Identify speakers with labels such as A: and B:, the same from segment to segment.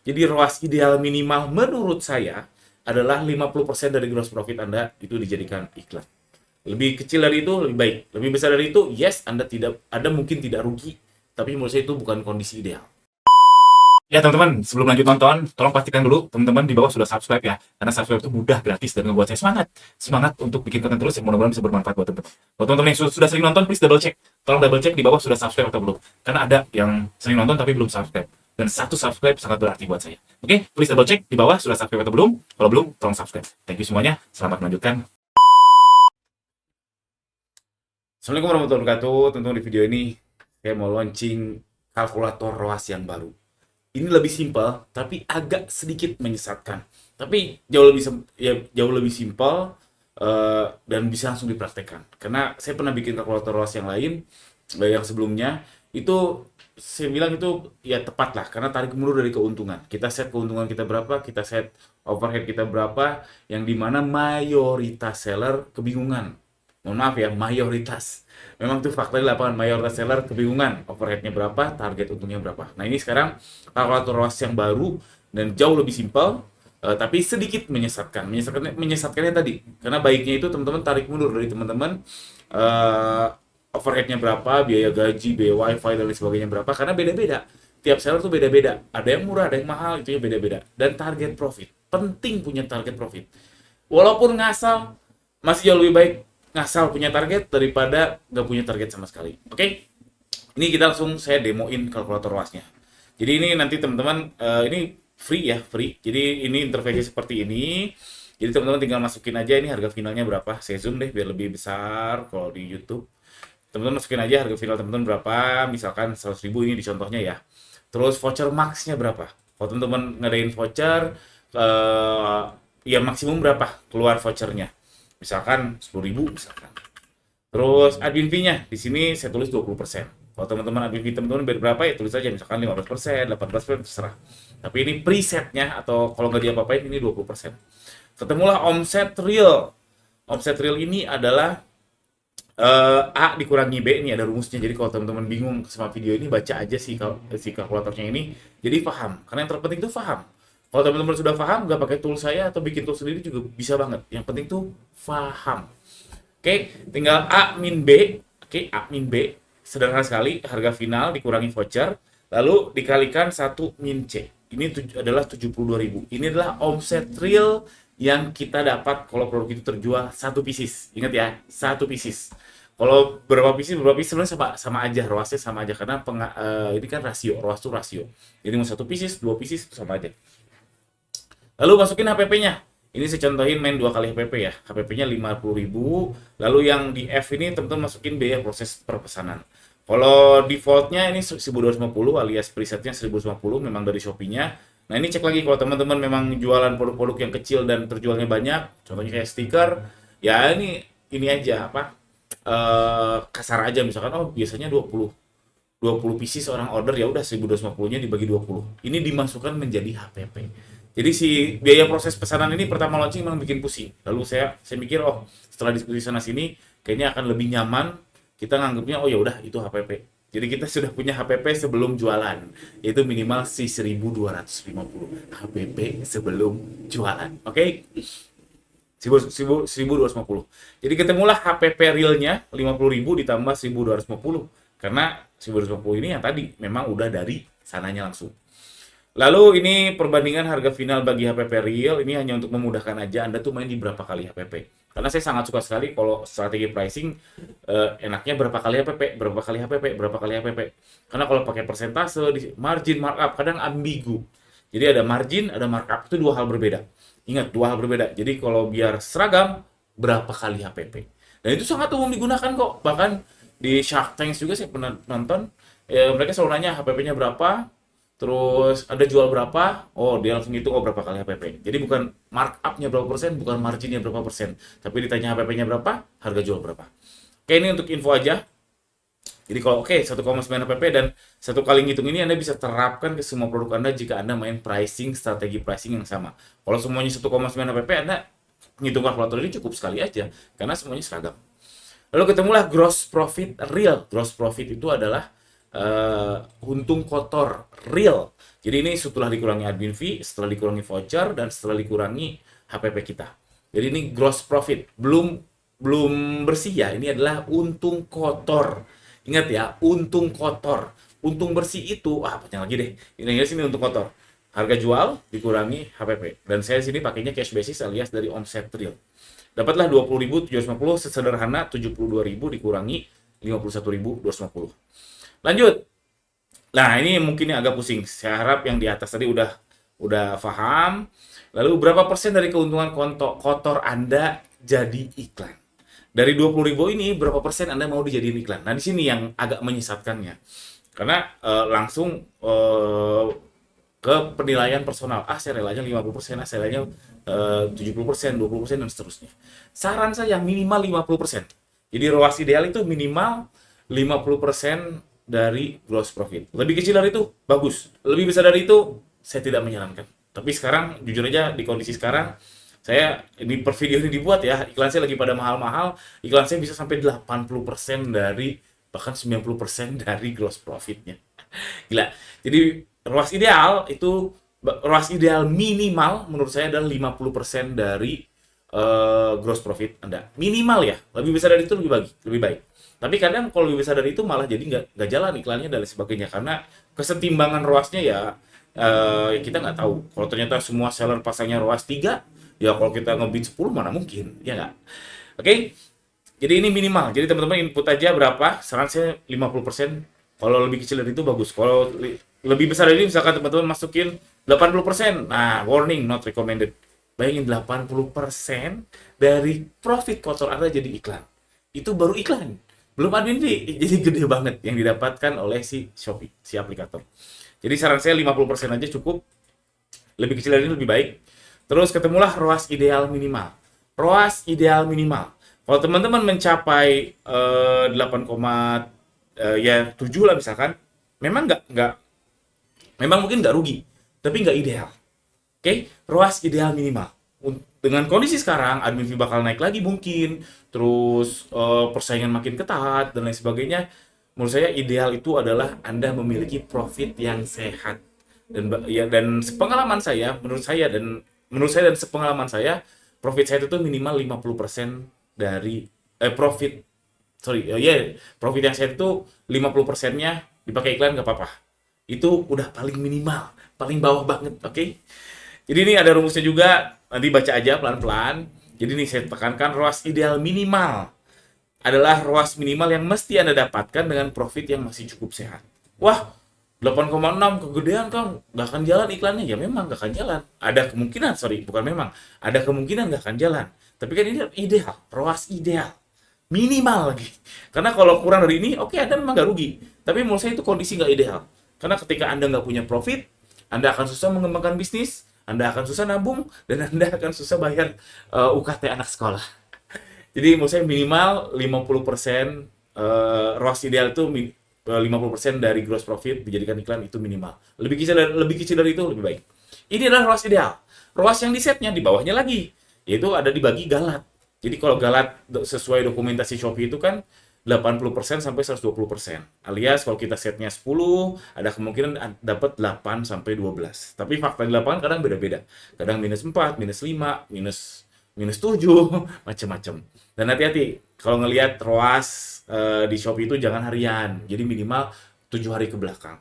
A: Jadi ROAS ideal minimal menurut saya adalah 50% dari gross profit Anda itu dijadikan iklan. Lebih kecil dari itu lebih baik. Lebih besar dari itu, yes, Anda mungkin tidak rugi, tapi menurut saya itu bukan kondisi ideal. Ya teman-teman, sebelum lanjut nonton, tolong pastikan dulu teman-teman di bawah sudah subscribe ya. Karena subscribe itu mudah, gratis, dan ngebuat saya semangat. Semangat untuk bikin konten terus, yang mudah-mudahan bisa bermanfaat buat teman-teman. Buat teman-teman yang sudah sering nonton, please double check. Tolong double check di bawah sudah subscribe atau belum. Karena ada yang sering nonton tapi belum subscribe. Dan satu subscribe sangat berarti buat saya. Oke, please double check di bawah sudah subscribe atau belum. Kalau belum, tolong subscribe. Thank you semuanya, selamat melanjutkan. Assalamualaikum warahmatullahi wabarakatuh. Tentu di video ini saya mau launching kalkulator ROAS yang baru. Ini lebih simpel, tapi agak sedikit menyesatkan. Tapi jauh lebih simpel dan bisa langsung dipraktekkan. Karena saya pernah bikin kalkulator ROAS yang lain, yang sebelumnya itu saya bilang itu ya tepat lah, karena tarik mundur dari keuntungan. Kita set keuntungan kita berapa, kita set overhead kita berapa, yang dimana mayoritas seller kebingungan. Mohon maaf ya, mayoritas. Memang tuh fakta di lapangan, mayoritas seller kebingungan overheadnya berapa, target untungnya berapa. Nah ini sekarang kalkulator ROAS yang baru dan jauh lebih simpel, tapi sedikit menyesatkan. Menyesatkannya tadi, karena baiknya itu teman-teman tarik mundur dari teman-teman, eh, overheadnya berapa, biaya gaji, biaya wifi dan lain sebagainya berapa, karena beda-beda. Tiap seller tuh beda-beda. Ada yang murah, ada yang mahal, itu ya beda-beda. Dan target profit, penting punya target profit. Walaupun ngasal, masih jauh lebih baik ngasal punya target daripada nggak punya target sama sekali. Oke, ini kita langsung saya demoin kalkulator ROAS-nya. Jadi ini nanti teman-teman, ini free ya, free. Jadi ini interface seperti ini. Jadi teman-teman tinggal masukin aja ini harga finalnya berapa. Saya zoom deh biar lebih besar kalau di YouTube. Teman-teman masukin aja harga final teman-teman berapa, misalkan 100.000 ini di contohnya ya. Terus voucher max-nya berapa. Kalau teman-teman ngadain voucher, ya maksimum berapa keluar vouchernya. Misalkan 10.000 misalkan. Terus admin fee-nya di sini saya tulis 20%. Kalau teman-teman admin fee teman-teman berapa ya tulis aja misalkan 15%, 18% terserah. Tapi ini presetnya atau kalau nggak diapa-apain ini 20%. Ketemulah omset real. Omset real ini adalah A dikurangi B, ini ada rumusnya. Jadi kalau teman-teman bingung sama video ini baca aja si kalkulatornya ini. Jadi paham. Karena yang terpenting itu paham. Kalau teman-teman sudah paham, nggak pakai tool saya atau bikin tool sendiri juga bisa banget. Yang penting tuh paham. Oke, tinggal A min B. Oke, A min B. Sederhana sekali, harga final dikurangi voucher, lalu dikalikan 1 min C. Ini adalah 72.000. Ini adalah omset real yang kita dapat kalau produk itu terjual satu pieces. Ingat ya, satu pieces. Kalau berapa pieces sebenarnya sama aja, ROAS-nya sama aja karena ini kan rasio, ROAS itu rasio. Jadi mau satu pieces, dua pieces itu sama aja. Lalu masukin HPP-nya. Ini saya contohin main 2 kali HPP ya. HPP-nya 50.000. Lalu yang di F ini teman-teman masukin biaya proses perpesanan. Kalau defaultnya ini 1250 alias presetnya 1250 memang dari Shopee-nya. Nah ini cek lagi kalau teman-teman memang jualan produk-produk yang kecil dan terjualnya banyak, contohnya kayak stiker, ya ini aja apa? Kasar aja misalkan oh biasanya 20 pieces orang order ya udah 1250-nya dibagi 20. Ini dimasukkan menjadi HPP. Jadi si biaya proses pesanan ini pertama launching memang bikin pusing. Lalu saya mikir oh setelah diskusi sana sini kayaknya akan lebih nyaman kita nganggapnya oh ya udah itu HPP. Jadi kita sudah punya HPP sebelum jualan, yaitu minimal si 1250 HPP sebelum jualan. Oke? 1250. Jadi ketemulah HPP realnya 50.000 ditambah 1250. Karena 1250 ini yang tadi memang udah dari sananya langsung. Lalu ini perbandingan harga final bagi HPP real, ini hanya untuk memudahkan aja Anda tuh main di berapa kali HPP. Karena saya sangat suka sekali kalau strategi pricing enaknya berapa kali HPP, berapa kali HPP, berapa kali HPP. Karena kalau pakai persentase, margin markup kadang ambigu. Jadi ada margin, ada markup itu dua hal berbeda. Ingat, dua hal berbeda. Jadi kalau biar seragam, berapa kali HPP. Dan itu sangat umum digunakan kok. Bahkan di Shark Tank juga saya pernah nonton, ya, mereka selalu nanya HPP-nya berapa, terus ada jual berapa, oh dia langsung hitung oh berapa kali HPP. Jadi bukan markup-nya berapa persen, bukan marginnya berapa persen. Tapi ditanya HPP-nya berapa, harga jual berapa. Oke, ini untuk info aja. Jadi kalau oke 1,9 pp dan satu kali ngitung ini Anda bisa terapkan ke semua produk Anda jika Anda main pricing strategi pricing yang sama. Kalau semuanya 1,9 pp Anda ngitung kalkulator ini cukup sekali aja karena semuanya seragam. Lalu ketemulah gross profit real. Gross profit itu adalah untung kotor real. Jadi ini setelah dikurangi admin fee, setelah dikurangi voucher, dan setelah dikurangi HPP kita. Jadi ini gross profit, belum belum bersih ya. Ini adalah untung kotor. Ingat ya, untung kotor. Untung bersih itu, panjang lagi deh. Ini sini untung kotor. Harga jual dikurangi HPP. Dan saya sini pakainya cash basis alias dari omset real. Dapatlah 20.750, sesederhana 72.000 dikurangi 51.250. Lanjut. Nah, ini mungkin yang agak pusing. Saya harap yang di atas tadi udah paham. Lalu berapa persen dari keuntungan konto kotor Anda jadi iklan? Dari 20.000 ini berapa persen Anda mau dijadiin iklan? Nah, di sini yang agak menyesatkannya. Karena langsung ke penilaian personal. Saya relanya 50%, saya relanya 70%, 20%, dan seterusnya. Saran saya minimal 50%. Jadi ROAS ideal itu minimal 50% dari gross profit. Lebih kecil dari itu, bagus. Lebih besar dari itu, saya tidak menyarankan. Tapi sekarang, jujur aja, di kondisi sekarang, saya, ini per video ini dibuat ya, iklan saya lagi pada mahal-mahal, iklan saya bisa sampai 80% dari, bahkan 90% dari gross profitnya. Gila. Jadi ROAS ideal minimal menurut saya adalah 50% dari gross profit Anda. Minimal ya. Lebih besar dari itu lebih baik. Tapi kadang kalau lebih besar dari itu malah jadi nggak jalan iklannya dan lain sebagainya karena kesetimbangan ROAS-nya ya kita nggak tahu. Kalau ternyata semua seller pasangnya ROAS 3, ya kalau kita ngebid 10 mana mungkin, ya nggak? Oke. Jadi ini minimal. Jadi teman-teman input aja berapa? Saran saya 50%. Kalau lebih kecil dari itu bagus. Kalau lebih besar dari ini misalkan teman-teman masukin 80%. Nah, warning not recommended. Bayangin 80% dari profit kotor Anda jadi iklan. Itu baru iklan. Belum admin fee. Jadi gede banget yang didapatkan oleh si Shopee, si aplikator. Jadi saran saya 50% aja cukup. Lebih kecil dari ini lebih baik. Terus ketemulah ROAS ideal minimal. ROAS ideal minimal. Kalau teman-teman mencapai 8, ya 7 lah misalkan, memang memang mungkin nggak rugi, tapi nggak ideal. Oke, ROAS ideal minimal. Dengan kondisi sekarang, admin fee bakal naik lagi mungkin, terus persaingan makin ketat dan lain sebagainya. Menurut saya ideal itu adalah Anda memiliki profit yang sehat. Dan sepengalaman saya, menurut saya dan sepengalaman saya, profit saya itu minimal 50% dari profit profit yang saya itu 50%-nya dipakai iklan nggak apa-apa. Itu udah paling minimal, paling bawah banget, oke? Jadi ini ada rumusnya juga, nanti baca aja pelan-pelan. Jadi ini saya tekankan ROAS ideal minimal adalah ROAS minimal yang mesti Anda dapatkan dengan profit yang masih cukup sehat. Wah, 8,6 kegedean kan, nggak akan jalan iklannya. Ya memang nggak akan jalan. Ada kemungkinan, bukan memang. Ada kemungkinan nggak akan jalan. Tapi kan ini ideal, ROAS ideal. Minimal lagi. Karena kalau kurang dari ini, oke, Anda memang nggak rugi. Tapi menurut saya itu kondisi nggak ideal. Karena ketika Anda nggak punya profit, Anda akan susah mengembangkan bisnis, Anda akan susah nabung, dan Anda akan susah bayar UKT anak sekolah. Jadi menurut saya minimal 50% ROAS ideal itu 50% dari gross profit dijadikan iklan itu minimal. Lebih kecil dari itu lebih baik. Ini adalah ROAS ideal. ROAS yang di setnya di bawahnya lagi, yaitu ada dibagi galat. Jadi kalau galat sesuai dokumentasi Shopee itu kan 80% sampai 120%. Alias kalau kita setnya 10, ada kemungkinan dapat 8 sampai 12. Tapi fakta di lapangan kadang beda-beda. Kadang minus 4, minus 5, minus 7, macam-macam. Dan hati-hati kalau ngelihat ROAS di Shopee itu jangan harian. Jadi minimal 7 hari ke belakang.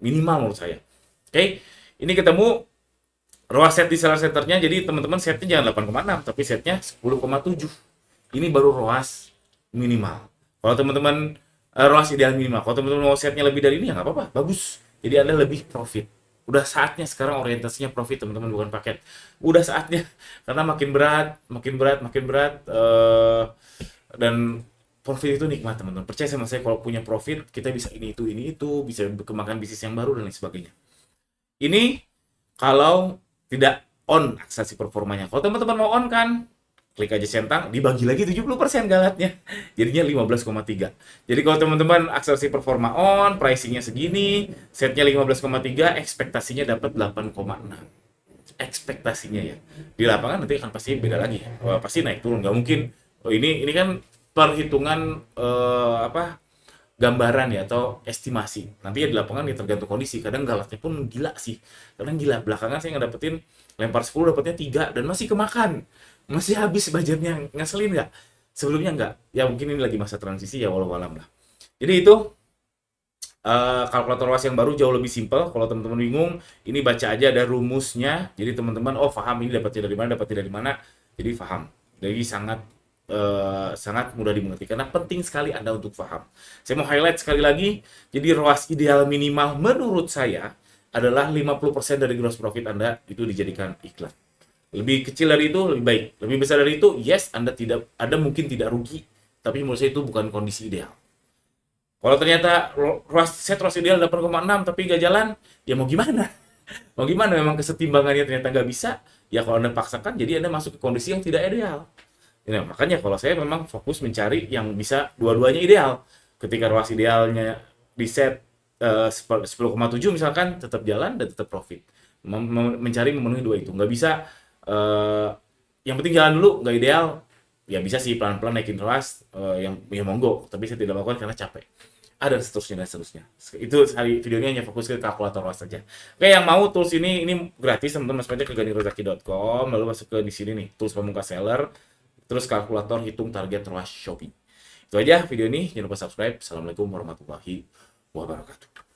A: Minimal menurut saya. Oke, ini ketemu ROAS set di seller centernya. Jadi teman-teman setnya jangan 8,6, tapi setnya 10,7. Ini baru ROAS minimal. Kalau teman-teman ROAS ideal minimal. Kalau teman-teman mau setnya lebih dari ini ya nggak apa-apa, bagus. Jadi Anda lebih profit. Udah saatnya sekarang orientasinya profit teman-teman, bukan paket. Udah saatnya karena makin berat, dan profit itu nikmat teman-teman. Percaya sama saya, kalau punya profit kita bisa ini itu, bisa kembangkan bisnis yang baru dan lain sebagainya. Ini kalau tidak on akselerasi performanya. Kalau teman-teman mau on kan, klik aja centang, dibagi lagi 70% galatnya. Jadinya 15,3. Jadi kalau teman-teman akselerasi performa on, pricingnya segini, setnya 15,3, ekspektasinya dapat 8,6. Ekspektasinya ya. Di lapangan nanti akan pasti beda lagi. Pasti naik turun, nggak mungkin. Ini kan perhitungan gambaran ya atau estimasi. Nanti ya di lapangan ya tergantung kondisi. Kadang galaknya pun gila sih. Kadang gila. Belakangan saya ngedapetin lempar 10 dapatnya 3 dan masih kemakan. Masih habis budgetnya. Ngeselin nggak? Sebelumnya nggak. Ya mungkin ini lagi masa transisi ya walau alam lah. Jadi itu kalkulator luas yang baru jauh lebih simpel. Kalau teman-teman bingung, ini baca aja ada rumusnya. Jadi teman-teman, oh paham ini dapatnya dari mana, dapatnya dari mana. Jadi paham. Jadi sangat mudah dimengerti karena penting sekali Anda untuk paham. Saya mau highlight sekali lagi. Jadi ROAS ideal minimal menurut saya adalah 50% dari gross profit Anda itu dijadikan iklan. Lebih kecil dari itu lebih baik. Lebih besar dari itu, yes, Anda mungkin tidak rugi, tapi menurut saya itu bukan kondisi ideal. Kalau ternyata ROAS ideal 8,6 tapi nggak jalan, ya mau gimana? Mau gimana? Memang kesetimbangannya ternyata nggak bisa, ya kalau Anda paksakan, jadi Anda masuk ke kondisi yang tidak ideal. Ya, makanya kalau saya memang fokus mencari yang bisa dua-duanya ideal. Ketika ROAS idealnya di set 10,7 misalkan, tetap jalan dan tetap profit. Mencari memenuhi dua itu. Nggak bisa, eh, yang penting jalan dulu, nggak ideal. Ya bisa sih pelan-pelan naikin ROAS, yang ya monggo. Tapi saya tidak lakukan karena capek. Ada seterusnya dan seterusnya. Itu hari videonya hanya fokus ke kalkulator ROAS saja. Oke, yang mau tools ini gratis teman-teman, masuk aja ke ganirozaki.com, lalu masuk ke di sini nih, tools pemungkas seller, terus kalkulator hitung target ROAS Shopee. Itu aja video ini, jangan lupa subscribe. Assalamualaikum warahmatullahi wabarakatuh.